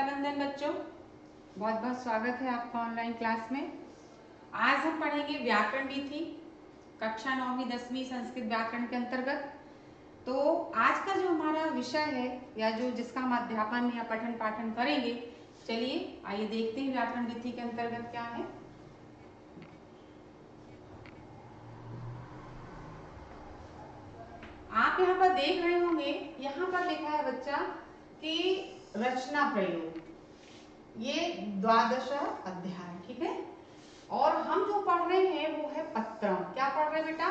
अभिनंदन बच्चों, बहुत बहुत स्वागत है आपका ऑनलाइन क्लास में। आज हम पढ़ेंगे व्याकरण विधि, कक्षा 9वीं 10वीं संस्कृत व्याकरण के अंतर्गत। तो आज का जो हमारा विषय है या जो जिसका हम अध्यापन या पठन पाठन करेंगे, चलिए आइए देखते हैं व्याकरण विधि के अंतर्गत क्या है। आप यहाँ पर देख रहे होंगे, यहाँ पर लिखा है बच्चा कि रचना प्रयोग, ये द्वादश अध्याय, ठीक है। और हम जो पढ़ रहे हैं वो है पत्रम। क्या पढ़ रहे हैं बेटा?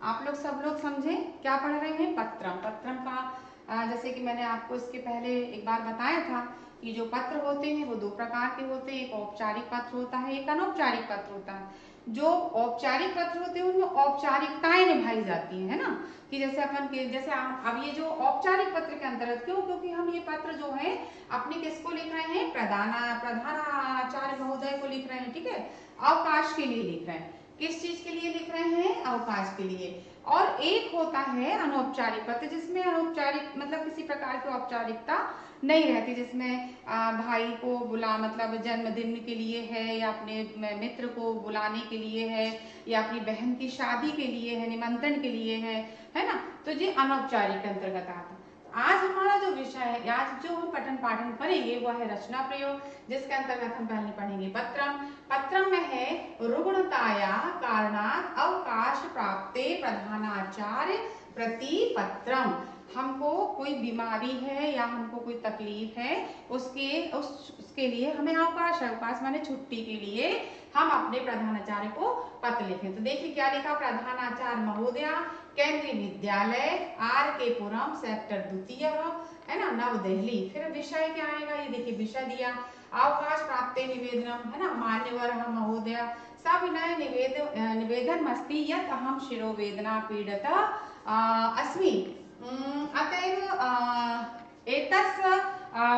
आप लोग सब लोग समझे क्या पढ़ रहे हैं? पत्रम। पत्रम का जैसे कि मैंने आपको इसके पहले एक बार बताया था कि जो पत्र होते हैं वो दो प्रकार के होते हैं, एक औपचारिक पत्र होता है, एक अनौपचारिक पत्र होता है। जो औपचारिक पत्र होते हैं उनमें औपचारिकताएं निभाई जाती है ना, कि जैसे अपन के जैसे अब ये जो औपचारिक पत्र के अंतर्गत, क्यों? क्योंकि हम ये पत्र जो है अपने किसको लिख रहे हैं? प्रधानाचार्य महोदय को लिख रहे हैं, ठीक है। अवकाश के लिए लिख रहे हैं। किस चीज के लिए लिख रहे हैं? अवकाश के लिए। और एक होता है अनौपचारिक पत्र, जिसमें अनौपचारिक मतलब किसी प्रकार की औपचारिकता नहीं रहती, जिसमें भाई को बुला मतलब जन्मदिन के लिए है, या अपने मित्र को बुलाने के लिए है, या अपनी बहन की शादी के लिए है, निमंत्रण के लिए है ना। तो ये अनौपचारिक के अंतर्गत आता है। आज हमारा जो विषय है, आज जो हम पठन पाठन करेंगे वो है रचना प्रयोग, जिसके अंतर्गत हम पहले पढ़ेंगे पत्रम। पत्रम में है रुग्णताया कारणात् अवकाश प्राप्ते प्रधानाचार्य प्रति पत्रम। हमको कोई बीमारी है या हमको कोई तकलीफ है, उसके लिए हमें अवकाश है। अवकाश माने छुट्टी के लिए हम अपने प्रधानाचार्य को पत्र लिखें। तो देखिए क्या लिखा? प्रधानाचार्य महोदया, केंद्रीय विद्यालय RK पुरम, सेक्टर 2 है ना, नव दिल्ली। फिर विषय क्या आएगा? ये देखिए विषय दिया, अवकाश प्राप्ते निवेदनम, है ना, मान्यवर महोदया सविनय निवेदन अस्ति यत् अहम शिरोवेदना पीड़िता अस्मि, अतएव एतस्य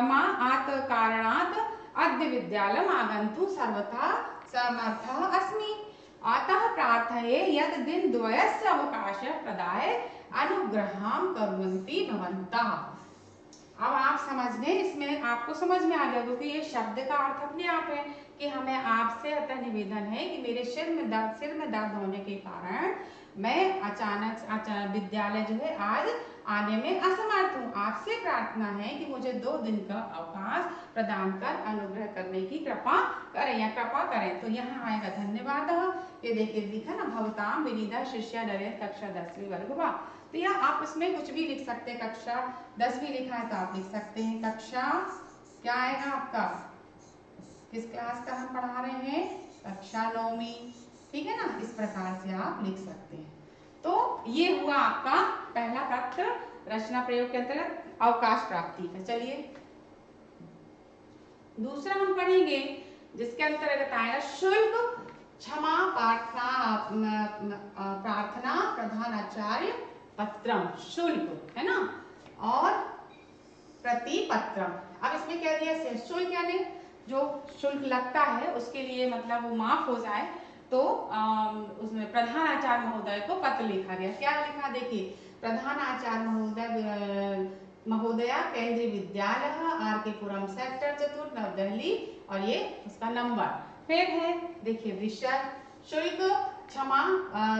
मात् कारणात् अद्य विद्यालयम् आगन्तुं सर्वथा समर्थः अस्मि, अतः प्रार्थये यत् दिनद्वयस्य अवकाशः प्रदाय अनुग्रहं कुर्वन्ति भवन्तः। अब आप समझ गए, इसमें आपको समझ में आ गया, क्योंकि ये शब्द का अर्थ अपने आप है कि हमें आपसे अतः निवेदन है कि मेरे सिर में दर्द होने के कारण मैं अचानक विद्यालय जो है आज आने में असमर्थ हूँ। आपसे प्रार्थना है कि मुझे 2 दिन का अवकाश प्रदान कर अनुग्रह करने की कृपा करें या कृपा करें। तो यहाँ आएगा धन्यवाद। ये देखिए लिखा ना, भवताम विनीता शिष्या नरेंद्र, कक्षा 10वीं वर्ग वा। तो या आप इसमें कुछ भी लिख सकते हैं, कक्षा 10वीं लिखा है तो आप लिख सकते हैं कक्षा, क्या आएगा आपका, किस क्लास का हम पढ़ा रहे हैं? कक्षा 9वीं, ठीक है ना। इस प्रकार से आप लिख सकते हैं। तो ये हुआ आपका पहला पत्र रचना प्रयोग के अंतर्गत अवकाश प्राप्ति का। चलिए दूसरा हम पढ़ेंगे, जिसके अंतर्गत आएगा शुल्क क्षमा प्रार्थना प्रधानाचार्य पत्रम, शुल्क, है ना, और प्रति पत्रम। अब इसमें क्या दिया? शुल्क यानी जो शुल्क लगता है उसके लिए मतलब वो माफ हो जाए, तो उसमें प्रधानाचार्य महोदय को पत्र लिखा गया। क्या लिखा? देखिए, प्रधानाचार्य महोदया केंद्रीय विद्यालय RK पुरम, सेक्टर 4 नव दिल्ली, और ये उसका नंबर। फिर है देखिए विषय शुल्क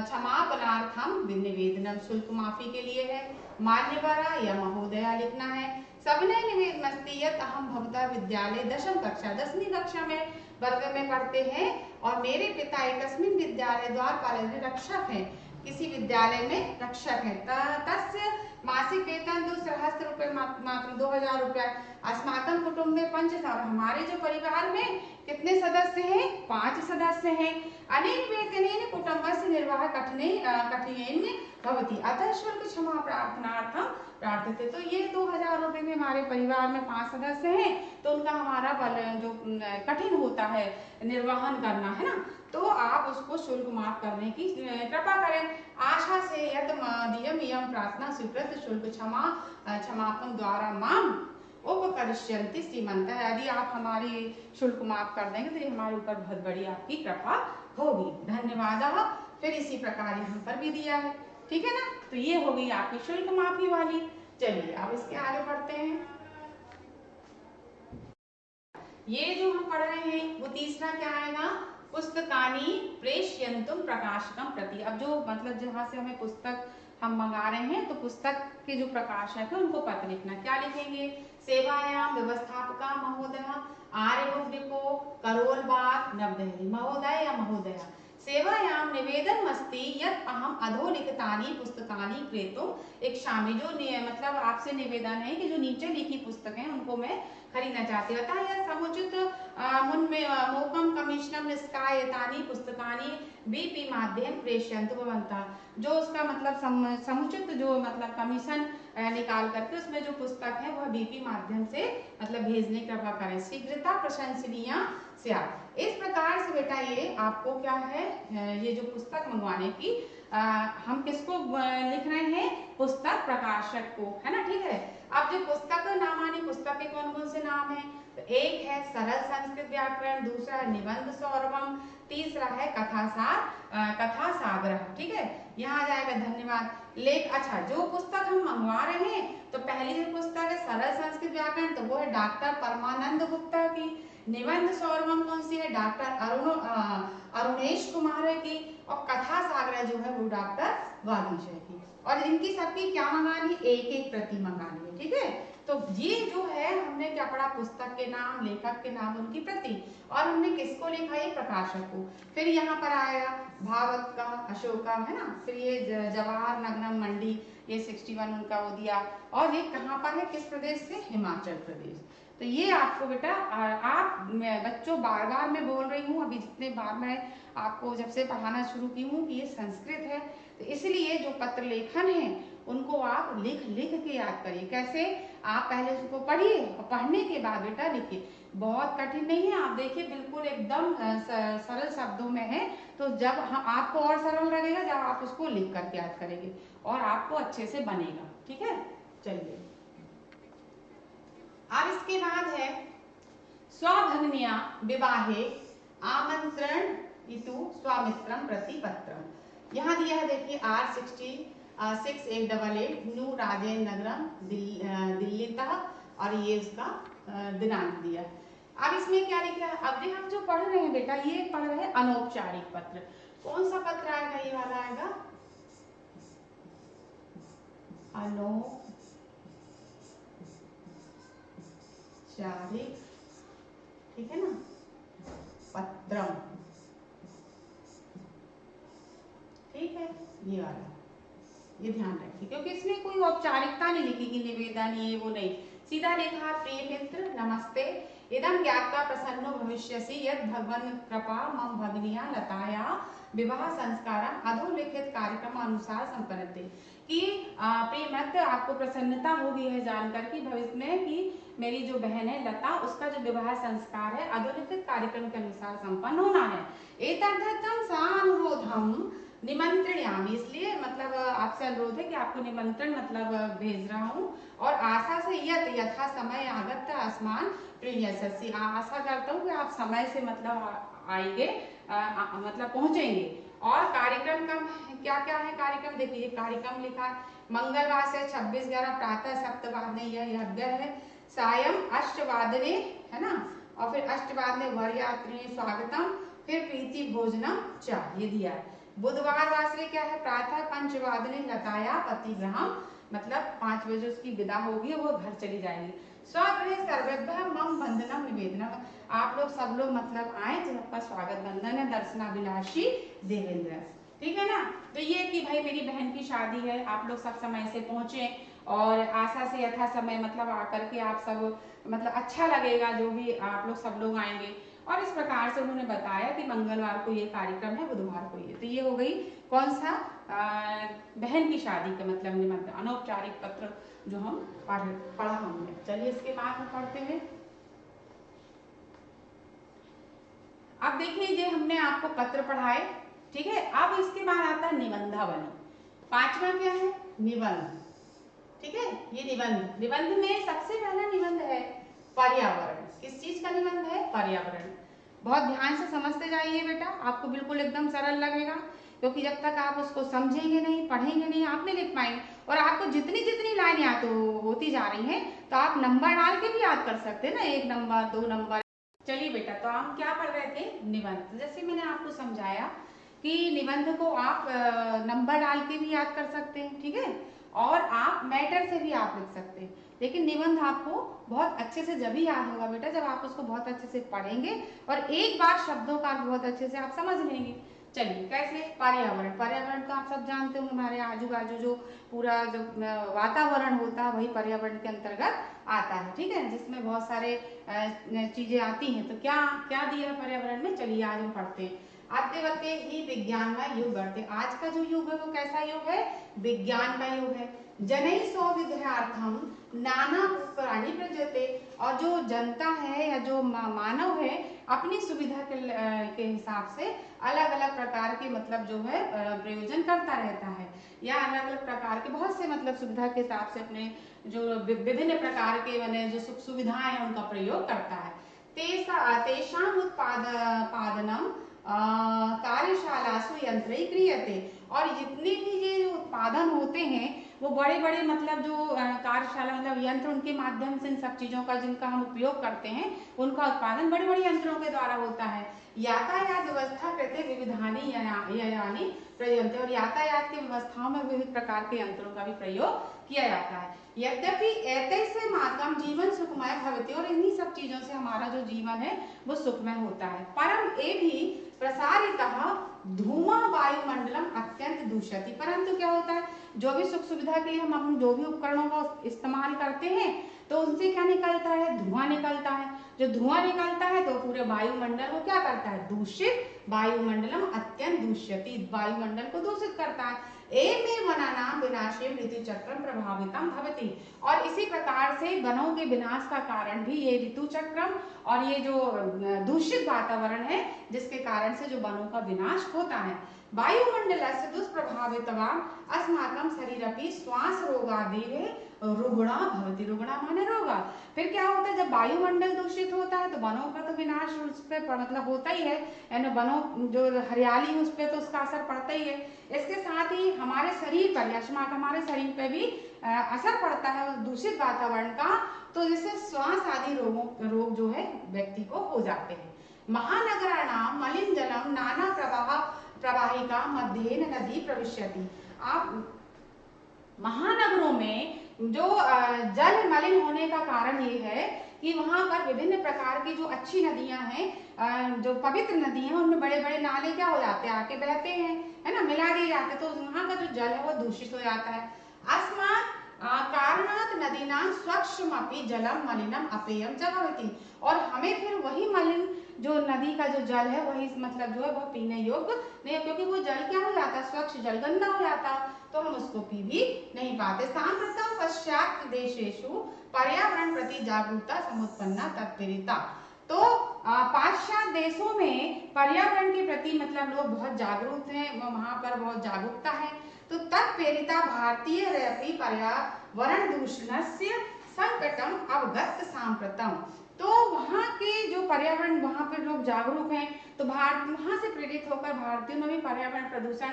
क्षमापनार्थम निवेदनम, शुल्क माफी के लिए है। मान्यवरा या महोदया लिखना है। सविनय निवेदनस्ति यत् अहम भवता विद्यालय 10वीं कक्षा, 10वीं कक्षा में वर्ग में पढ़ते हैं, और मेरे पिता एकस्मिन् विद्यालय द्वारपाल रक्षक हैं, किसी विद्यालय में रक्षक है। तस्य मासिक वेतन 2,000 रुपये, मात्र 2,000 रुपया। अस्माकं कुटुंब में 5, हमारे जो परिवार में कितने सदस्य हैं? 5 सदस्य हैं। अनेन वेतनेन कुटुंबस्य निर्वाह कठिनेन भवति, अतः शुल्क क्षमा प्रार्थनार्थम प्रार्थते। तो ये 2,000 रुपये में हमारे परिवार में 5 सदस्य हैं, तो उनका हमारा जो कठिन होता है निर्वहन करना, है ना, तो आप उसको शुल्क माफ करने की कृपा करें। आशा से यद मदीयम इयं प्रार्थना स्वीकृत शुल्क क्षमापन द्वारा माम उपकरिष्यन्ति श्रीमन्तः। यदि आप हमारी शुल्क माफ कर देंगे तो ये हमारे ऊपर बहुत बड़ी आपकी कृपा होगी, धन्यवाद। फिर इसी प्रकार यहाँ पर भी दिया है, ठीक है ना। तो ये हो गई आपकी शुल्क माफी वाली। चलिए अब इसके आगे बढ़ते हैं। ये जो हम पढ़ रहे हैं वो तीसरा क्या आएगा, पुस्तकानि प्रेषयन्तुम प्रकाशकम प्रति। अब जो मतलब जहाँ से हमें पुस्तक हम मंगा रहे हैं तो पुस्तक के जो प्रकाशक है उनको पत्र लिखना। क्या लिखेंगे, सेवायाम व्यवस्थापका महोदय आर्यमुद्रिको करोल बाग नवदहली। महोदय या महोदया सेवायाम निवेदनमस्ति यत् अहम अधोलिखितानि पुस्तकानि क्रेतुम् इच्छामि। जो मतलब आपसे निवेदन है कि जो नीचे लिखी पुस्तकें हैं उनको मैं खरीदना चाहती हूँ। अतः यह समुचित मोकम कमिश्नम निष्कायतानि पुस्तकानि बीपी माध्यम प्रेषयन्तु भवन्तः। जो उसका मतलब समुचित जो मतलब कमीशन निकाल करके उसमें जो पुस्तक है वह बीपी माध्यम से मतलब भेजने की कृपा करें। शीघ्रता प्रशंसनीय स्यात्। इस प्रकार से बेटा ये आपको क्या है, ये जो पुस्तक मंगवाने की हम किसको लिख रहे हैं, पुस्तक प्रकाशक को, है ना, ठीक है। अब जो पुस्तक नाम आनी, पुस्तक के कौन कौन से नाम है, तो एक है सरल संस्कृत व्याकरण, दूसरा है निबंध सौरभम, तीसरा है कथा सागर, ठीक है। यहाँ आ जाएगा धन्यवाद लेख। अच्छा, जो पुस्तक हम मंगवा रहे हैं तो पहली जो पुस्तक है सरल संस्कृत व्याकरण तो वो है डॉक्टर परमानंद गुप्ता की। निबंध सौरभम कौन सी है, डॉक्टर अरुणेश कुमार की। और कथा सागर जो है वो डॉक्टर वागीश की। और इनकी सबकी क्या मंगानी, एक एक प्रति मंगानी है, ठीक है। तो ये जो है हमने क्या पढ़ा, पुस्तक के नाम, लेखक के नाम, उनकी प्रति, और हमने किसको लिखा, ये प्रकाशक को। फिर यहाँ पर आएगा भागवत का, अशोका, है ना। फिर ये जवाहर नगरम मंडी, ये 61 उनका वो दिया। और ये कहाँ पर है, किस प्रदेश से, हिमाचल प्रदेश। तो ये आपको बेटा आप बच्चों बार बार मैं बोल रही हूँ, अभी जितने बार मैं आपको जब से पढ़ाना शुरू की हूँ कि ये संस्कृत है, तो इसलिए जो पत्र लेखन है उनको आप लिख लिख के याद करिए। कैसे, आप पहले उसको पढ़िए और पढ़ने के बाद बेटा लिखिए। बहुत कठिन नहीं है, आप देखिए बिल्कुल एकदम सरल शब्दों में है। तो जब आपको और सरल लगेगा जब आप उसको लिख करके याद करेंगे और आपको अच्छे से बनेगा, ठीक है। चलिए अब इसके बाद है स्वभगिन्या विवाहे आमंत्रण इतु स्वामित्रम प्रति पत्रम। यहाँ दिया है देखिए R606888 न्यू राजेंद्र नगरम दिल्ली तक, और ये उसका दिनांक दिया है। अब इसमें क्या लिखा है, अभी हम जो पढ़ रहे हैं बेटा ये पढ़ रहे हैं अनौपचारिक पत्र। कौन सा पत्र आएगा, ये वाला आएगा अनौपचारिक, ठीक है ना, पत्रम, ठीक है। ये वाला ये ध्यान रखिए क्योंकि इसमें कोई औपचारिकता नहीं लिखी कि निवेदन ये वो नहीं, सीधा लिखा प्रिय मित्र नमस्ते इदम ज्ञात्वा प्रसन्नो भविष्यसि यद भगवान कृपा मम भगिनिया लताया विवाह संस्कारम अधोलिखित कार्यक्रम अनुसार संपन्नते। कि प्रिय मित्र आपको प्रसन्नता होगी है जानकर कि भविष्य में कि मेरी जो बहन है लता उसका जो विवाह संस्कार है अधोलिखित कार्यक्रम के अनुसार संपन्न होना है। एतदर्थम सानुरोधम निमंत्रणामि, इसलिए मतलब आपसे अनुरोध है कि आपको निमंत्रण मतलब भेज रहा हूँ। और आशा से यत यथा समय आगत आसमान प्रियसि, आशा करता हूँ कि आप समय से मतलब आएंगे, मतलब पहुंचेंगे। और कार्यक्रम का क्या क्या है, कार्यक्रम देखिए कार्यक्रम लिखा मंगलवार से 26/11 प्रातः सप्तवादने यह यज्ञ है, सायं अष्टवादने, है ना, और फिर अष्टवादने वर यात्री स्वागतम, फिर प्रीति भोजनम चा, ये दिया है। बुधवार वासरे क्या है, प्रातः पंचवादने लताया पतिग्रहम, मतलब 5 बजे उसकी विदा होगी, वो घर चली जाएगी। स्वगृह सर्वेभ्यः मम वंदनम निवेदनम, आप लोग सब लोग मतलब आए तो सबका स्वागत बंधन है, दर्शनाभिलाषी देवेंद्र, ठीक है ना। तो ये कि भाई मेरी बहन की शादी है, आप लोग सब समय से पहुंचे और आशा से यथा समय मतलब आकर के आप सब मतलब अच्छा लगेगा जो भी आप लोग सब लोग आएंगे। और इस प्रकार से उन्होंने बताया कि मंगलवार को ये कार्यक्रम है, बुधवार को ये, तो ये हो गई कौन सा बहन की शादी का मतलब निमंत्रण अनौपचारिक पत्र जो हम पढ़ा हमने। चलिए इसके बाद हम पढ़ते हैं। अब देखिए ये हमने आपको पत्र पढ़ाए, ठीक है। अब इसके बाद आता है निबंधावली। 5वां क्या है, निबंध, ठीक है। ये निबंध, निबंध में सबसे पहला निबंध है पर्यावरण। किस चीज का निबंध है, पर्यावरण। बहुत ध्यान से समझते जाइए बेटा, आपको बिल्कुल एकदम सरल लगेगा क्योंकि जब तक आप उसको समझेंगे नहीं, पढ़ेंगे नहीं, आप नहीं लिख पाएंगे। और आपको जितनी जितनी लाइन याद होती जा रही हैं तो आप नंबर डाल के भी याद कर सकते हैं ना, 1 नंबर 2 नंबर, चलिए बेटा, तो हम क्या पढ़ रहे थे, निबंध। तो जैसे मैंने आपको समझाया कि निबंध को आप नंबर डाल के भी याद कर सकते हैं, ठीक है, और आप मैटर से भी आप लिख सकते हैं। लेकिन निबंध आपको बहुत अच्छे से जब ही याद होगा बेटा, जब आप उसको बहुत अच्छे से पढ़ेंगे और एक बार शब्दों का बहुत अच्छे से आप समझ लेंगे। चलिए, कैसे? पर्यावरण। पर्यावरण तो आप सब जानते होंगे, हमारे आजू बाजू जो पूरा जो वातावरण होता है वही पर्यावरण के अंतर्गत आता है, ठीक है, जिसमें बहुत सारे चीजें आती हैं। तो क्या क्या दिया है पर्यावरण में, चलिए आज हम पढ़ते हैं। आद्यवते ही विज्ञानमय युग बढ़ते। आज का जो युग है वो कैसा युग है? विज्ञान का युग है। जनई सौविध्यार्थम नाना प्राणी प्रजते। और जो जनता है या जो मानव है अपनी सुविधा के हिसाब से अलग अलग प्रकार के मतलब जो है प्रयोजन करता रहता है, या अलग अलग प्रकार के बहुत से मतलब सुविधा के हिसाब से अपने जो विभिन्न प्रकार के माने जो सुख सुविधाएं हैं उनका प्रयोग करता है। तेषाम उत्पादनम कार्यशालासु यंत्रै क्रियते। और जितने भी ये उत्पादन होते हैं वो बड़े बड़े मतलब जो कार्यशाला मतलब यंत्र, उनके माध्यम से इन सब चीजों का जिनका हम उपयोग करते हैं उनका उत्पादन बड़े बड़े यंत्रों के द्वारा होता है। यातायात व्यवस्था कृते विविधानि यानी प्रयुज्यन्ते। और यातायात की व्यवस्थाओं में विविध प्रकार के यंत्रों का भी प्रयोग किया जाता है। यद्यपि एतैसे मातम जीवन सुखमय भवति। और इन्हीं सब चीजों से हमारा जो जीवन है वो सुखमय होता है। परम ए भी प्रसारितः धूमा वायुमंडलम अत्यंत दूषति। परंतु क्या होता है, जो भी सुख सुविधा के लिए हम जो भी उपकरणों का इस्तेमाल करते हैं तो उनसे क्या निकलता है, धुआं निकलता है। जो धुआं निकलता है तो पूरे वायुमंडल को क्या करता है, दूषित। वायुमंडलम अत्यंत दूषयति, वायुमंडल को दूषित करता है। एवं वनानां विनाशे ऋतु चक्रम प्रभावितम भवति। और इसी प्रकार से वनों के विनाश का कारण भी ये ऋतु चक्रम और ये जो दूषित वातावरण है जिसके कारण से जो वनों का विनाश होता है। वायुमंडलस्य दुष्प्रभावितवान् अस्माकं शरीरपि श्वास रोगादिः रुग्णा भवति। रुग्णा माने रोगा। फिर क्या होता है, जब वायुमंडल दूषित होता है तो वनों का तो विनाश उस पर मतलब होता ही है, यानी वनों जो हरियाली उस पर तो उसका असर पड़ता ही है। इसके साथ ही हमारे शरीर पर, हमारे शरीर पर भी असर पड़ता है उस दूषित वातावरण का। तो जिससे श्वास आदि रोग जो है व्यक्ति को हो जाते हैं। महानगराणाम मलिन जलम नाना प्रवाहिका मध्येन नदी प्रविश्यति। आप महानगरों में जो जल मलिन होने का कारण ये है कि वहां पर विभिन्न प्रकार की जो अच्छी नदियां हैं, जो पवित्र नदी हैं, उनमें बड़े बड़े नाले क्या हो जाते हैं, आके बहते हैं, है ना, मिला दिए जाते हैं, तो वहां का जो जल है वो दूषित हो जाता है। अस्मात् कारणात् नदीनां स्वच्छमपि जलम मलिनम अपेयम च भवति। और हमें फिर वही मलिन जो नदी का जो जल है वही मतलब जो है वह पीने योग्य नहीं, क्योंकि वो जल क्या हो जाता है, स्वच्छ जल गंदा हो जाता है, तो हम उसको पी भी नहीं पाते। सांप्रतम पश्चात देशेषु पर्यावरण प्रति जागरूकता समुत्पन्ना तत्परता। तो पाश्चात्य देशों में पर्यावरण के प्रति मतलब लोग बहुत जागरूक हैं, वहां पर बहुत जागरूकता है। तो तत्प्रेरिता भारतीय पर्यावरण दूषणस्य संकटम अवगत सांप्रतम। तो वहाँ के जो पर्यावरण, वहाँ पर लोग जागरूक हैं, तो वहाँ से प्रेरित होकर भारतीयों ने भी पर्यावरण प्रदूषण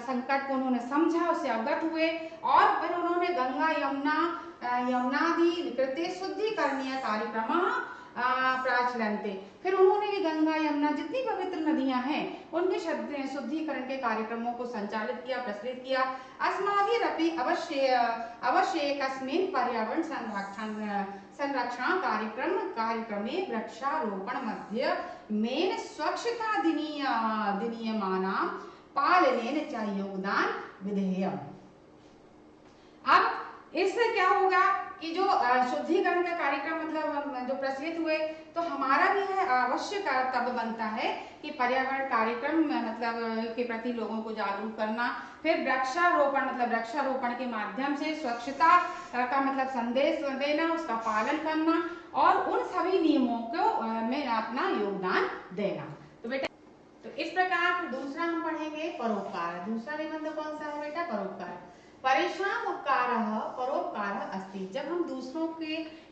संकट को उन्होंने समझा, उससे अवगत हुए, और फिर उन्होंने गंगा यमुनादि कृते शुद्धिकरणीय कार्यक्रम प्राचलन्ते। फिर उन्होंने भी गंगा यमुना जितनी पवित्र नदियां हैं उनके शुद्धिकरण के कार्यक्रमों को संचालित किया, प्रचलित किया। अस्माभिरपि अवश्य कस्मिन् पर्यावरण संरक्षण कार्यक्रमे वृक्षारोपण मध्य मेन स्वच्छता दिनीयमानां पालनेन च योगदान विधेयम्। अब इससे क्या होगा कि जो शुद्धिकरण का कार्यक्रम मतलब जो प्रचलित हुए, तो हमारा भी है अवश्य कर्तव्य बनता है कि पर्यावरण कार्यक्रम मतलब के प्रति लोगों को जागरूक करना। फिर वृक्षारोपण मतलब वृक्षारोपण के माध्यम से स्वच्छता का मतलब संदेश देना, उसका पालन करना और उन सभी नियमों को में अपना योगदान देना। तो बेटा, तो इस प्रकार दूसरा हम पढ़ेंगे परोपकार। दूसरा निबंध कौन सा है बेटा, परोपकार। परेशान उपकारः परोपकारः अस्ति। जब हम दूसरों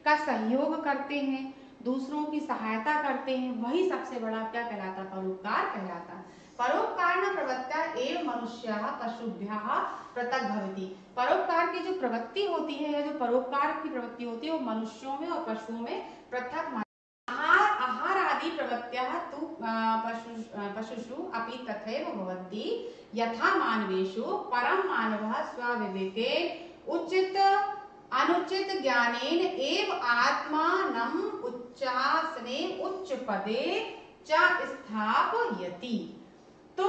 का सहयोग करते हैं, दूसरों की सहायता करते हैं, वही सबसे बड़ा क्या कहलाता है, परोपकार कहलाता है। परोपकार प्रवृत्ता एव मनुष्यः पशुभ्यः पृथक् भवति। परोपकार की जो प्रवृत्ति होती है या जो परोपकार की प्रवृत्ति होती है वो मनुष्यों में और पशुओं में पृथक प्रवृत्त्यः तु पशुषु अपि तथैव भवन्ति यथा मानवेषु परं मानवः स्वविवेके उचित अनुचित ज्ञानेन एव आत्मानं उच्चासने उच्च पदे च स्थापयति। तो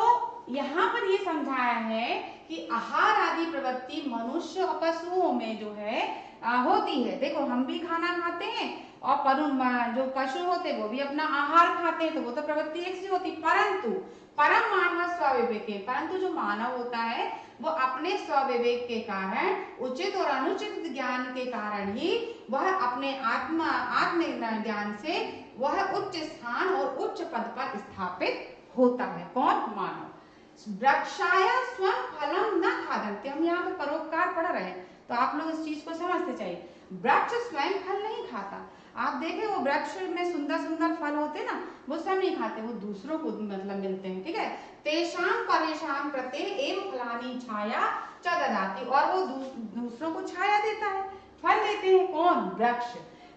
यहाँ पर ये समझाया है कि आहार आदि प्रवृत्ति मनुष्य और पशुओं में जो है होती है। देखो हम भी खाना खाते हैं और जो पशु होते हैं वो भी अपना आहार खाते हैं, तो वो तो प्रवृत्ति एक सी होती, परंतु परम मानव स्वविवेके, परंतु जो मानव होता है वो अपने स्वविवेक के कारण उचित और अनुचित ज्ञान के कारण ही वह अपने आत्म ज्ञान से वह उच्च स्थान और उच्च पद पर स्थापित होता है। कौन? मानव। वृक्षाय स्वयं फलम न खादन्ति, हम यहाँ पे परोपकार पढ़ रहे हैं तो आप लोग इस चीज को समझते चाहिए। वृक्ष स्वयं फल नहीं खाता। आप देखें वो वृक्ष में सुंदर सुंदर फल होते ना, वो सब नहीं खाते, वो दूसरों को मतलब मिलते हैं, ठीक है। तेषां परेशान प्रत्यय एव फलानि छाया च ददाति, और वो दूसरों को छाया देता है, फल देते हैं। कौन? वृक्ष।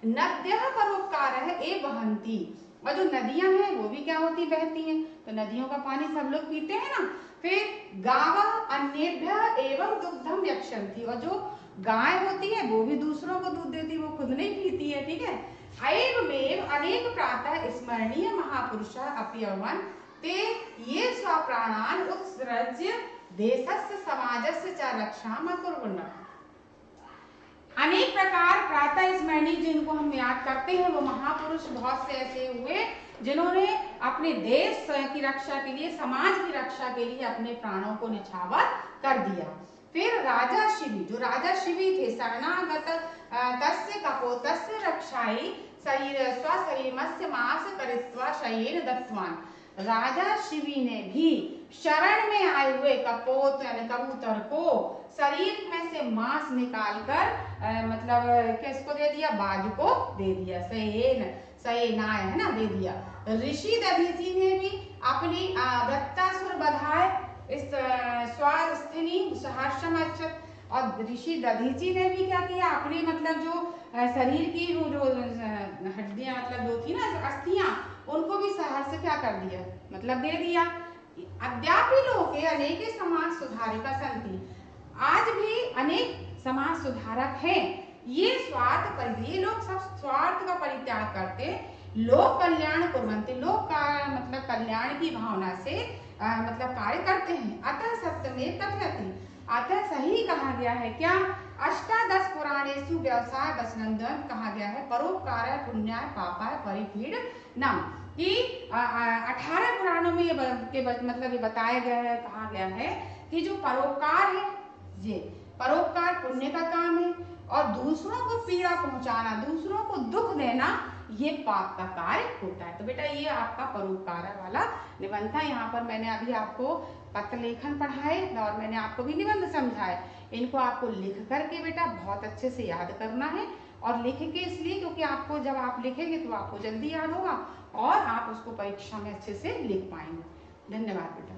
नद्यः परोपकारः एव वहन्ति, और जो नदियां हैं वो भी क्या होती? बहती हैं, तो नदियों का पानी सब लोग पीते हैं ना। फिर गावः अन्येभ्यः एवं दुग्धम यक्षन्ति, और जो गाय होती है वो भी दूसरों को दूध देती है, वो खुद नहीं पीती है, ठीक है। एवमेव अनेक प्रातः स्मरणीय महापुरुषः अपि अवन् ते ये स्वप्राणान् उत्सृज्य देशस्य समाजस्य च रक्षाम् अकुर्वन्। अनेक प्रकार प्रातः स्मरणीय जिनको हम याद करते हैं वो महापुरुष बहुत से ऐसे हुए जिन्होंने अपने देश की रक्षा के लिए, समाज की रक्षा के लिए अपने प्राणों को निछावर कर दिया। फिर राजा शिवी, जो राजा शिवी थे, शरणागत तस्य कपोतस्य रक्षायै स्वशरीरस्य मांस करित्वा शयेन दत्तवान्। राजा शिवी ने भी शरण में आए हुए कपोत यानी कबूतर को शरीर में से मांस निकालकर मतलब किसको दे दिया? बाज को दे दिया। शयेनाय है ना, दे दिया। ऋषि दधीचि ने भी अपनी वृत्तासुर बधाए इस स्वास्थ्यनी सहर्षम, और ऋषि दधीचि ने भी क्या किया? अपने मतलब जो शरीर की जो हड्डियां मतलब जो थी ना, अस्थियां, उनको भी सहर्ष क्या कर दिया? मतलब दे दिया। अद्यापि लोके अनेके समाज सुधारिका सन्ति, आज भी अनेक समाज सुधारक हैं। ये ये लोग सब स्वार्थ का परित्याग करते लोक कल्याण कुर्वन्ति, लोक का मतलब कल्याण की भावना से मतलब कार्य करते हैं। अतः सत्यमेव कथयति, अतः सही कहा गया है क्या? अष्टादश पुराणेषु व्यवसाय वचनंदन कहा गया है, परोपकार पुण्याय पापाय परिपीडनम, कि 18 पुराणों में मतलब ये बताया गया है, कहा गया है कि जो परोपकार है ये परोपकार पुण्य का काम है, और दूसरों को पीड़ा पहुंचाना, दूसरों को दुख देना, ये पाप का कार्य होता है। तो बेटा ये आपका परोपकार वाला निबंध था। यहाँ पर मैंने अभी आपको पत्र लेखन पढ़ाए और मैंने आपको भी निबंध समझाए। इनको आपको लिख करके बेटा बहुत अच्छे से याद करना है, और लिख के इसलिए क्योंकि आपको जब आप लिखेंगे तो आपको जल्दी याद होगा और आप उसको परीक्षा में अच्छे से लिख पाएंगे। धन्यवाद बेटा।